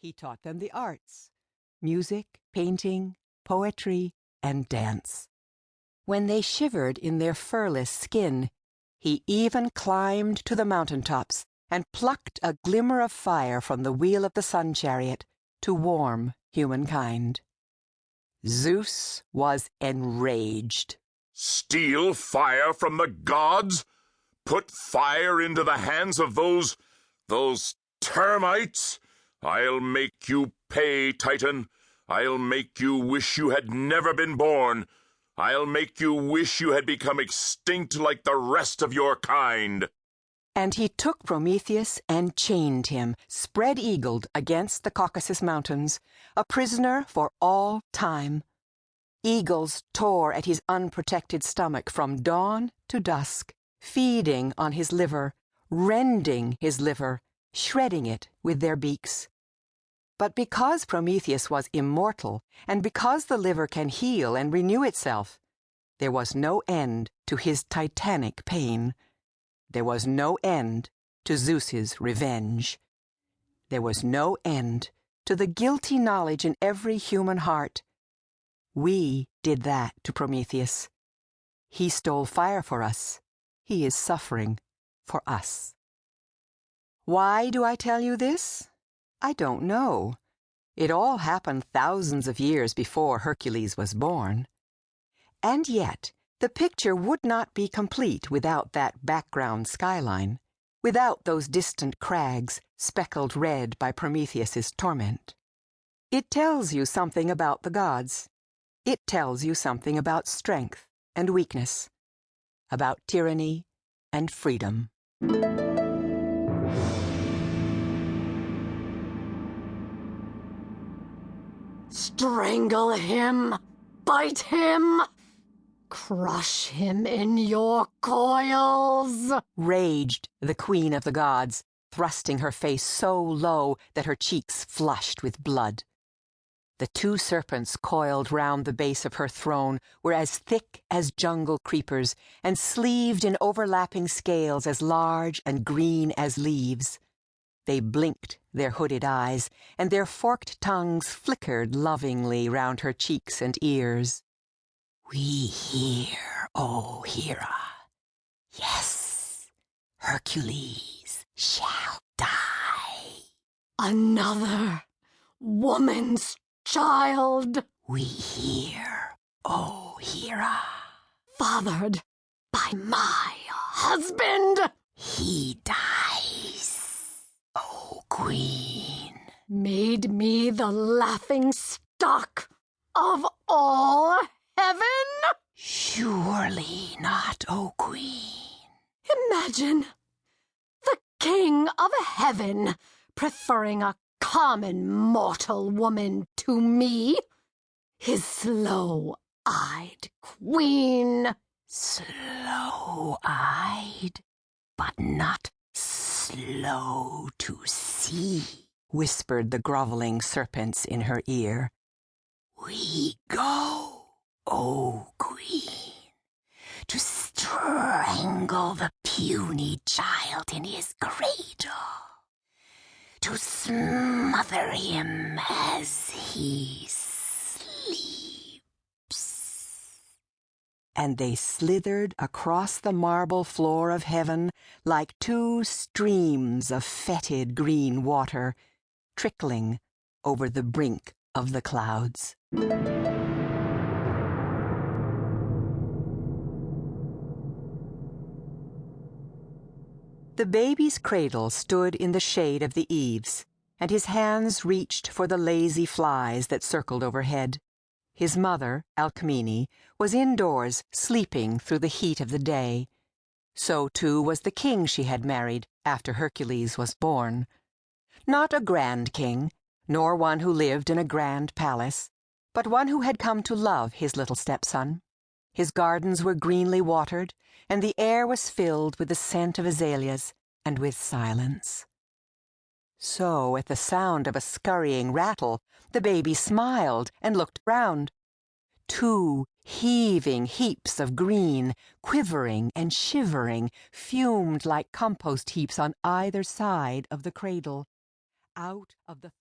He taught them the arts: music, painting, poetry, and dance. When they shivered in their furless skin, he even climbed to the mountaintops and plucked a glimmer of fire from the wheel of the sun chariot to warm humankind. Zeus was enraged. "Steal fire from the gods? Put fire into the hands of those termites? I'll make you pay, Titan. I'll make you wish you had never been born. I'll make you wish you had become extinct like the rest of your kind." And he took Prometheus and chained him, spread-eagled against the Caucasus Mountains, a prisoner for all time. Eagles tore at his unprotected stomach from dawn to dusk, feeding on his liver, rending his liver, shredding it with their beaks. But because Prometheus was immortal, and because the liver can heal and renew itself, there was no end to his titanic pain. There was no end to Zeus's revenge. There was no end to the guilty knowledge in every human heart. We did that to Prometheus. He stole fire for us. He is suffering for us. Why do I tell you this? I don't know. It all happened thousands of years before Hercules was born. And yet, the picture would not be complete without that background skyline, without those distant crags speckled red by Prometheus's torment. It tells you something about the gods. It tells you something about strength and weakness, about tyranny and freedom. Strangle him, bite him, crush him in your coils, raged the Queen of the Gods, thrusting her face so low that her cheeks flushed with blood. The two serpents coiled round the base of her throne were as thick as jungle creepers, and sleeved in overlapping scales as large and green as leaves. They blinked their hooded eyes, and their forked tongues flickered lovingly round her cheeks and ears. "We hear, O Hera. Yes, Hercules shall die. Another woman's child. We hear, O Hera. Fathered by my husband. He dies, O Queen. Made me the laughing stock of all heaven? Surely not, O Queen. Imagine the king of heaven preferring a common mortal woman to me, his slow-eyed queen. Slow-eyed, but not slow to see, whispered the groveling serpents in her ear. We go, O Queen, to strangle the puny child in his cradle, to smother him as he sleeps. And they slithered across the marble floor of heaven like two streams of fetid green water, trickling over the brink of the clouds. The baby's cradle stood in the shade of the eaves, and his hands reached for the lazy flies that circled overhead. His mother, Alcmene, was indoors sleeping through the heat of the day. So, too, was the king she had married after Hercules was born. Not a grand king, nor one who lived in a grand palace, but one who had come to love his little stepson. His gardens were greenly watered, and the air was filled with the scent of azaleas and with silence. So, at the sound of a scurrying rattle, the baby smiled and looked round. Two heaving heaps of green, quivering and shivering, fumed like compost heaps on either side of the cradle. Out of the